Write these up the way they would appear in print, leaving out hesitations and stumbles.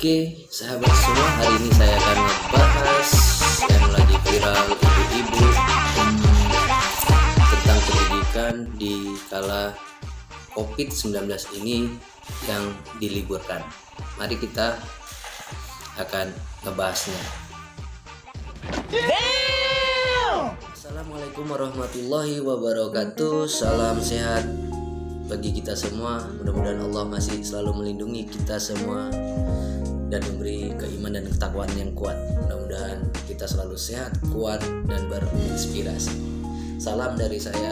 Oke, sahabat semua, hari ini saya akan membahas yang lagi viral ibu-ibu tentang pendidikan di kala COVID-19 ini yang diliburkan. Mari kita akan membahasnya. Assalamualaikum warahmatullahi wabarakatuh. Salam sehat bagi kita semua. Mudah-mudahan Allah masih selalu melindungi kita semua dan memberi keimanan dan ketakwaan yang kuat. Mudah-mudahan kita selalu sehat, kuat, dan berinspirasi. Salam dari saya.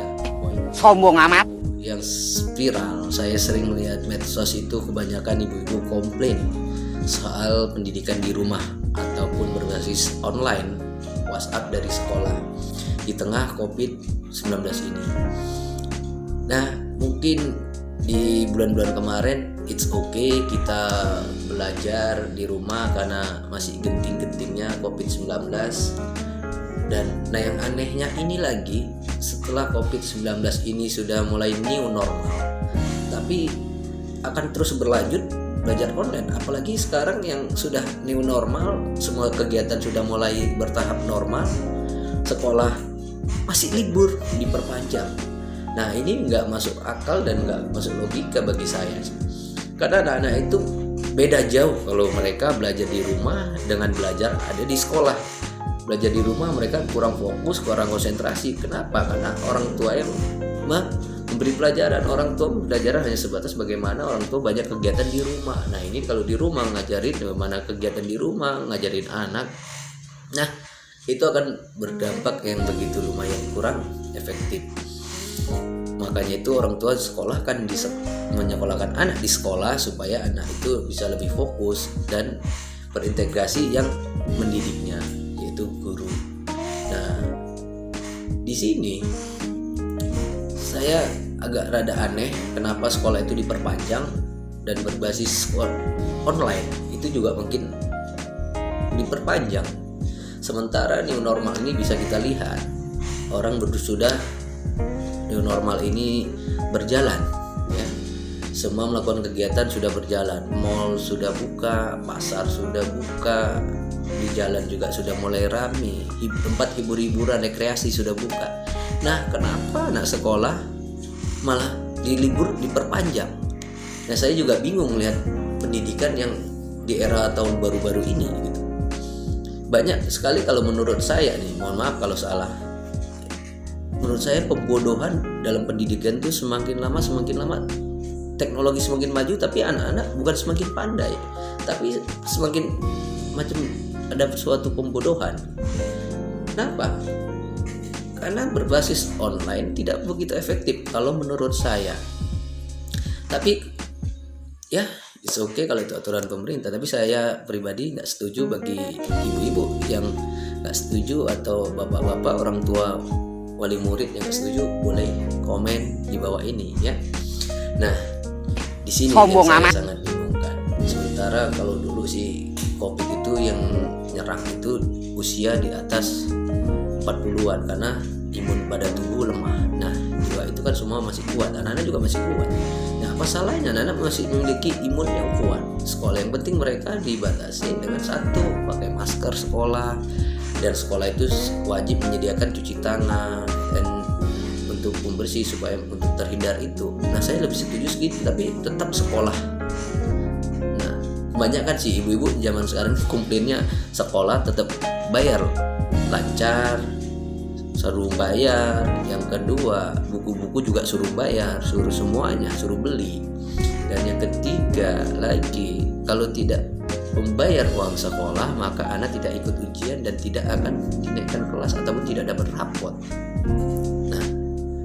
Sombong amat. Yang viral, saya sering melihat medsos itu kebanyakan ibu-ibu komplain soal pendidikan di rumah ataupun berbasis online, WhatsApp dari sekolah di tengah COVID-19 ini. Nah, mungkin di bulan-bulan kemarin it's okay kita belajar di rumah karena masih genting-gentingnya COVID-19. Dan nah, yang anehnya ini lagi, setelah COVID-19 ini sudah mulai new normal, tapi akan terus berlanjut belajar online. Apalagi sekarang yang sudah new normal, semua kegiatan sudah mulai bertahap normal, sekolah masih libur, diperpanjang. Nah, ini nggak masuk akal dan nggak masuk logika bagi saya. Karena anak-anak itu beda jauh kalau mereka belajar di rumah dengan belajar ada di sekolah. Belajar di rumah mereka kurang fokus, kurang konsentrasi. Kenapa? Karena orang tua yang memberi pelajaran. Orang tua belajar hanya sebatas bagaimana orang tua banyak kegiatan di rumah. Nah, ini kalau di rumah ngajarin bagaimana kegiatan di rumah, ngajarin anak. Nah, itu akan berdampak yang begitu lumayan kurang efektif. Makanya itu orang tua sekolah kan menyekolahkan anak di sekolah supaya anak itu bisa lebih fokus dan berintegrasi yang mendidiknya, yaitu guru. Nah, di sini saya agak rada aneh kenapa sekolah itu diperpanjang dan berbasis online itu juga mungkin diperpanjang. Sementara new normal ini bisa kita lihat orang sudah new normal ini berjalan, ya. Semua melakukan kegiatan sudah berjalan, mall sudah buka, pasar sudah buka, di jalan juga sudah mulai ramai, tempat hibur-hiburan, rekreasi sudah buka. Nah, kenapa anak sekolah malah diperpanjang? Nah, saya juga bingung melihat pendidikan yang di era tahun baru-baru ini gitu. Banyak sekali kalau menurut saya nih, mohon maaf kalau salah. Menurut saya pembodohan dalam pendidikan itu semakin lama teknologi semakin maju, tapi anak-anak bukan semakin pandai, tapi semakin macam ada suatu pembodohan. Kenapa? Karena berbasis online tidak begitu efektif kalau menurut saya. Tapi ya it's okay kalau itu aturan pemerintah, tapi saya pribadi nggak setuju. Bagi ibu-ibu yang nggak setuju atau bapak-bapak orang tua wali murid yang setuju boleh komen di bawah ini, ya. Nah, di sini yang saya sangat bingungkan. Sementara kalau dulu si COVID itu yang nyerang itu usia di atas 40-an karena imun pada tubuh lemah. Nah, jiwa itu kan semua masih kuat, anak-anak juga masih kuat. Nah, apa salahnya anak-anak masih memiliki imun yang kuat? Sekolah yang penting mereka dibatasi dengan satu, pakai masker sekolah. Dan sekolah itu wajib menyediakan cuci tangan dan untuk pembersih supaya untuk terhindar itu. Nah, saya lebih setuju segitu, tapi tetap sekolah. Nah, kebanyakan sih ibu-ibu zaman sekarang komplainnya sekolah tetap bayar lancar, suruh bayar. Yang kedua, buku-buku juga suruh bayar, suruh semuanya, suruh beli. Dan yang ketiga lagi, kalau tidak membayar uang sekolah maka anak tidak ikut ujian dan tidak akan dinaikkan kelas ataupun tidak dapat rapot. Nah,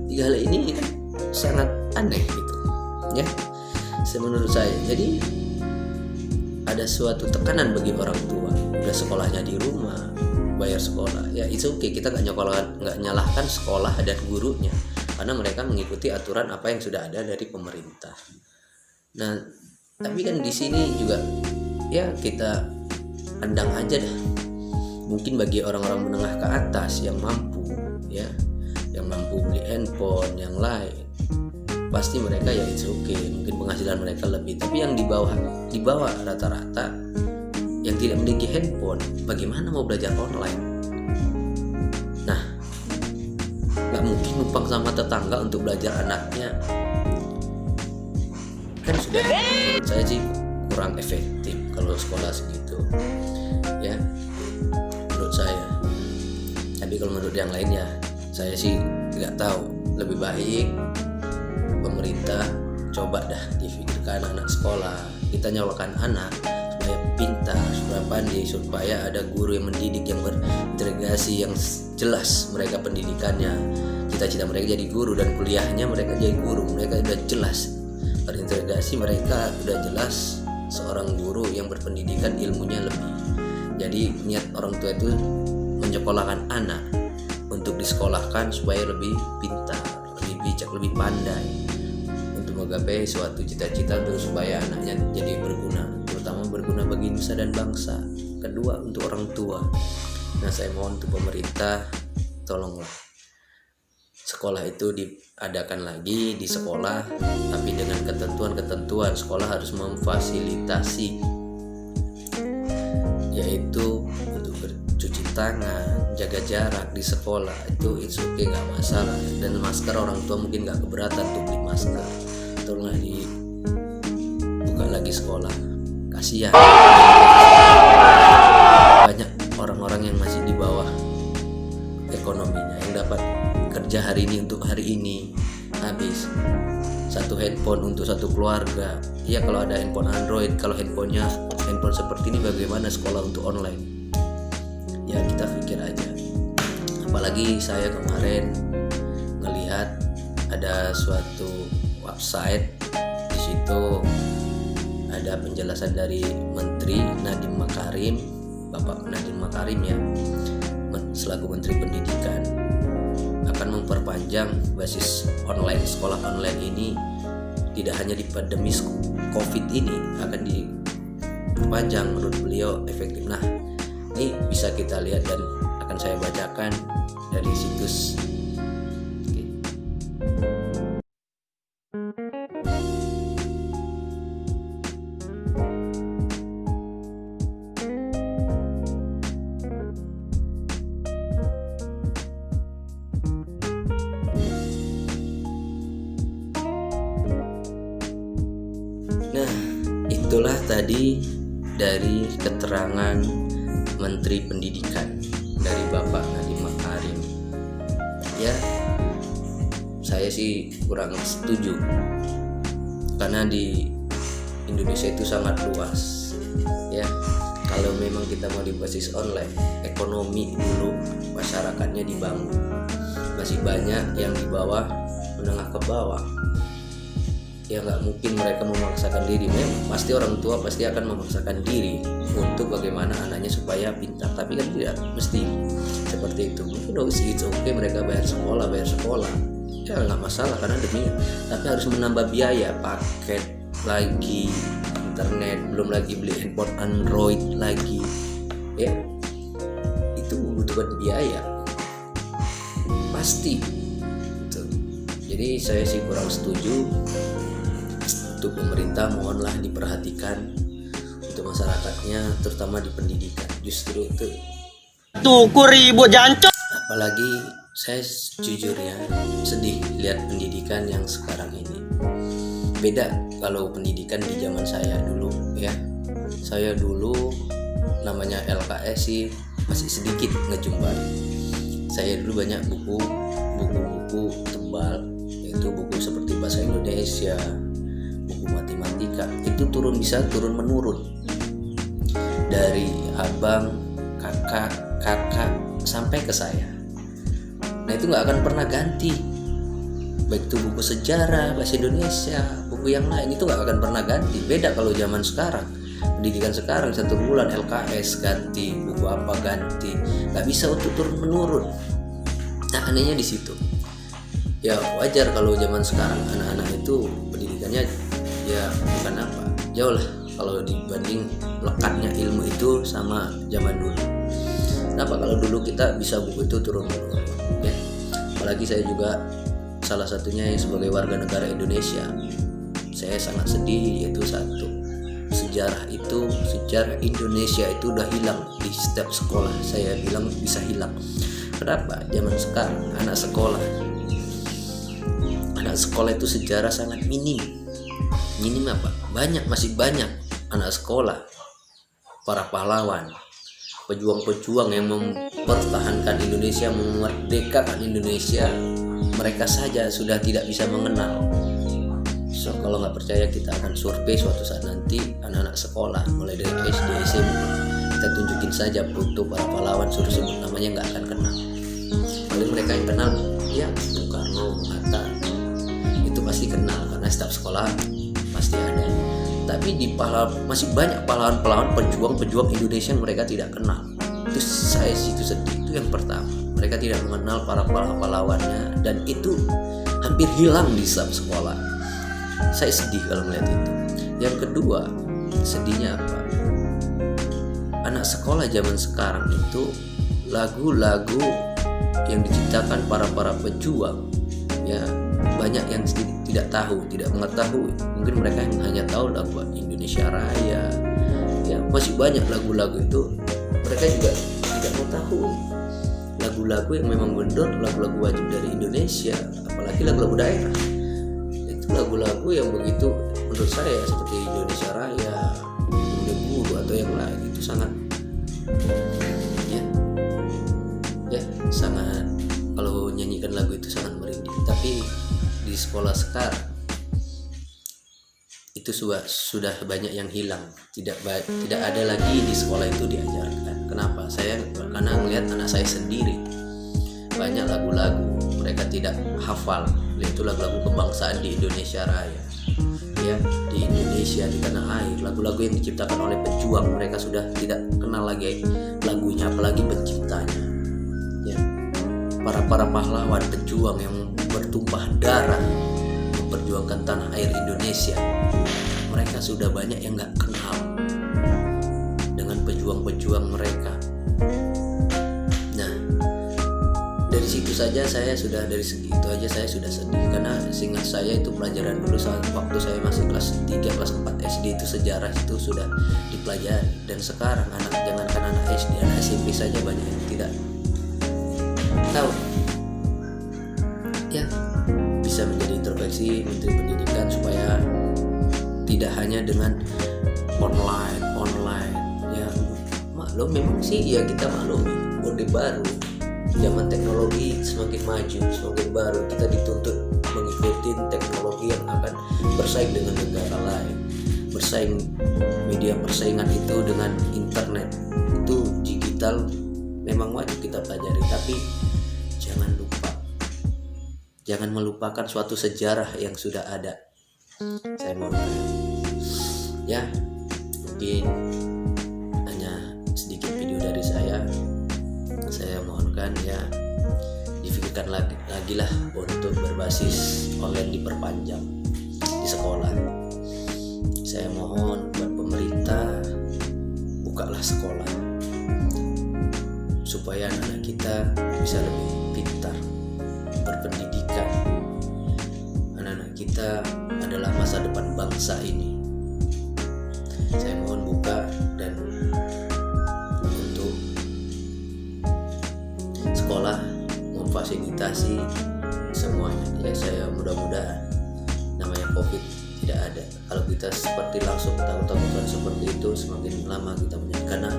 tiga hal ini sangat aneh gitu, ya, menurut saya. Jadi ada suatu tekanan bagi orang tua, udah sekolahnya di rumah, bayar sekolah, ya it's okay, kita nggak nyalahkan sekolah dan gurunya karena mereka mengikuti aturan apa yang sudah ada dari pemerintah. Nah, tapi kan di sini juga ya kita pandang aja dah. Mungkin bagi orang-orang menengah ke atas yang mampu, ya, yang mampu beli handphone, yang lain, pasti mereka ya it's okay, mungkin penghasilan mereka lebih. Tapi yang di bawah rata-rata yang tidak memiliki handphone, bagaimana mau belajar online? Nah, nggak mungkin numpang sama tetangga untuk belajar anaknya, kan sudah menurut saya sih kurang efektif kalau sekolah segitu ya, menurut saya. Tapi kalau menurut yang lain ya saya sih nggak tahu. Lebih baik pemerintah coba dah difikirkan anak sekolah, kita nyalakan anak supaya pintar, supaya pandai, supaya ada guru yang mendidik, yang berintegrasi, yang jelas mereka pendidikannya, cita-cita mereka jadi guru, dan kuliahnya mereka jadi guru, mereka udah jelas berintegrasi, mereka udah jelas seorang guru yang berpendidikan, ilmunya lebih. Jadi niat orang tua itu menyekolahkan anak untuk disekolahkan supaya lebih pintar, lebih bijak, lebih pandai untuk menggapai suatu cita-cita, untuk supaya anaknya jadi berguna, terutama berguna bagi nusa dan bangsa. Kedua, untuk orang tua. Nah, saya mohon untuk pemerintah, tolonglah sekolah itu diadakan lagi di sekolah, tapi dengan ketentuan-ketentuan. Sekolah harus memfasilitasi, yaitu untuk bercuci tangan, jaga jarak di sekolah, itu it's okay, nggak masalah. Dan masker, orang tua mungkin nggak keberatan untuk beli masker, tolonglah dibuka lagi sekolah. Kasihan banyak orang-orang yang masih di bawah ekonominya, yang dapat kerja hari ini untuk hari ini, habis satu handphone untuk satu keluarga. Ya kalau ada handphone Android, kalau handphonenya handphone seperti ini, bagaimana sekolah untuk online? Ya kita pikir aja. Apalagi saya kemarin ngelihat ada suatu website, di situ ada penjelasan dari Menteri Nadiem Makarim, Bapak Nadiem Makarim ya, selaku Menteri Pendidikan, akan memperpanjang basis online, sekolah online ini tidak hanya di pandemi COVID ini, akan diperpanjang. Menurut beliau efektif. Nah, ini bisa kita lihat dan akan saya bacakan dari situs. Nah, itulah tadi dari keterangan Menteri Pendidikan dari Bapak Nadiem Makarim. Ya, saya sih kurang setuju, karena di Indonesia itu sangat luas. Ya, kalau memang kita mau berbasis online, ekonomi dulu masyarakatnya dibangun. Masih banyak yang di bawah, menengah ke bawah. Ya nggak mungkin mereka memaksakan diri. Memang pasti orang tua pasti akan memaksakan diri untuk bagaimana anaknya supaya pintar, tapi kan tidak mesti seperti itu. Mungkin it's okay mereka bayar sekolah, ya nggak masalah karena demi, tapi harus menambah biaya, paket lagi, internet, belum lagi beli handphone Android lagi, ya itu membutuhkan biaya pasti gitu. Jadi saya sih kurang setuju. Untuk pemerintah, mohonlah diperhatikan untuk masyarakatnya, terutama di pendidikan. Justru itu tuh ribut jancok. Apalagi saya jujur ya sedih lihat pendidikan yang sekarang ini. Beda kalau pendidikan di zaman saya dulu ya. Saya dulu namanya LKS sih masih sedikit ngejumpai. Saya dulu banyak buku-buku tebal, yaitu buku seperti bahasa Indonesia, buku matematika, itu bisa turun menurun dari abang, kakak sampai ke saya. Nah itu nggak akan pernah ganti, baik itu buku sejarah, bahasa Indonesia, buku yang lain itu nggak akan pernah ganti. Beda kalau zaman sekarang, pendidikan sekarang 1 bulan LKS ganti, buku apa ganti, nggak bisa untuk turun menurun. Nah anehnya di situ. Ya wajar kalau zaman sekarang anak-anak itu pendidikannya ya bukan apa, jauh lah kalau dibanding lekatnya ilmu itu sama zaman dulu. Kenapa? Kalau dulu kita bisa buku itu turun menurun ya. Apalagi saya juga salah satunya yang sebagai warga negara Indonesia, saya sangat sedih, yaitu satu, sejarah Indonesia itu udah hilang di setiap sekolah. Saya bilang bisa hilang. Kenapa? Zaman sekarang anak sekolah itu sejarah sangat minim apa? Masih banyak anak sekolah, para pahlawan, pejuang-pejuang yang mempertahankan Indonesia, memerdekakan Indonesia, mereka saja sudah tidak bisa mengenal. So, kalau nggak percaya, kita akan survei suatu saat nanti anak-anak sekolah mulai dari SD, SMP. Kita tunjukin saja foto para pahlawan, suruh sebut namanya nggak akan kenal. Paling mereka yang kenal ya Bung Karno, Bung Hatta, itu pasti kenal karena setiap sekolah pasti ada. Tapi masih banyak pahlawan-pahlawan, pejuang Indonesia yang mereka tidak kenal. Itu saya situ sedih. Itu yang pertama, mereka tidak mengenal para pahlawannya, dan itu hampir hilang di setiap sekolah. Saya sedih kalau melihat itu. Yang kedua, sedihnya apa? Anak sekolah zaman sekarang itu lagu-lagu yang diciptakan para pejuang, ya banyak yang tidak mengetahui. Mungkin mereka hanya tahu lagu Indonesia Raya, ya masih banyak lagu-lagu itu mereka juga tidak mengetahui. Lagu-lagu yang memang benar, lagu-lagu wajib dari Indonesia, apalagi lagu-lagu daerah. Itu lagu-lagu yang begitu, menurut saya seperti Indonesia Raya, Bunda Guru atau yang lain, itu sangat sangat, kalau nyanyikan lagu itu sangat merinding. Tapi di sekolah sekarang itu sudah banyak yang hilang, tidak ada lagi di sekolah itu diajarkan. Kenapa? Karena melihat anak saya sendiri, banyak lagu-lagu mereka tidak hafal, yaitu lagu-lagu kebangsaan di Indonesia Raya, ya di Indonesia, di tanah air. Lagu-lagu yang diciptakan oleh pejuang, mereka sudah tidak kenal lagi lagunya, apalagi penciptanya. Ya, para pahlawan pejuang yang bertumpah darah memperjuangkan tanah air Indonesia, mereka sudah banyak yang nggak kenal dengan pejuang-pejuang mereka. Nah, dari situ saja saya sudah, dari segi itu aja saya sudah sedih, karena seingat saya itu pelajaran dulu waktu saya masih kelas 3, kelas 4 SD itu sejarah itu sudah dipelajari. Dan sekarang jangankan anak SD, anak SMP saja banyak yang tidak tahu. Ya, bisa menjadi introspeksi Menteri Pendidikan supaya tidak hanya dengan online ya. Maklum memang sih ya, kita maklum Orde Baru, zaman teknologi semakin maju, semakin baru, kita dituntut mengikuti teknologi yang akan bersaing dengan negara lain. Media persaingan itu dengan internet, itu digital memang wajib kita pelajari, tapi jangan melupakan suatu sejarah yang sudah ada. Saya mohon ya, mungkin hanya sedikit video dari saya mohonkan ya, difikirkan lagi lah untuk berbasis online diperpanjang di sekolah. Saya mohon buat pemerintah, bukalah sekolah supaya anak kita bisa lebih pintar, berpendidikan. Anak-anak kita adalah masa depan bangsa ini. Saya mohon buka, dan untuk sekolah memfasilitasi semuanya. Ya, saya mudah-mudahan namanya COVID tidak ada. Kalau kita seperti langsung tahu-tahuan seperti itu, semakin lama kita menyakit, karena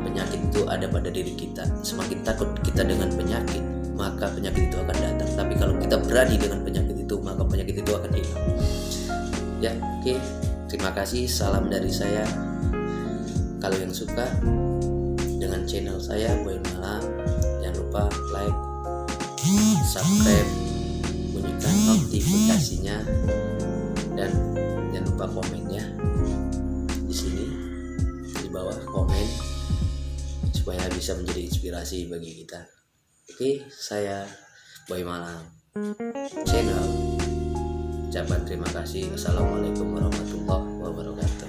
penyakit itu ada pada diri kita. Semakin takut kita dengan penyakit, maka penyakit itu akan datang. Tapi kalau kita berani dengan penyakit itu, maka penyakit itu akan hilang. Ya, oke. Terima kasih. Salam dari saya. Kalau yang suka dengan channel saya Boy Malam, jangan lupa like, subscribe, bunyikan notifikasinya, dan jangan lupa komennya di sini di bawah, komen supaya bisa menjadi inspirasi bagi kita. Oke, saya Boy Malam channel. Ucapan terima kasih. Assalamualaikum warahmatullahi wabarakatuh.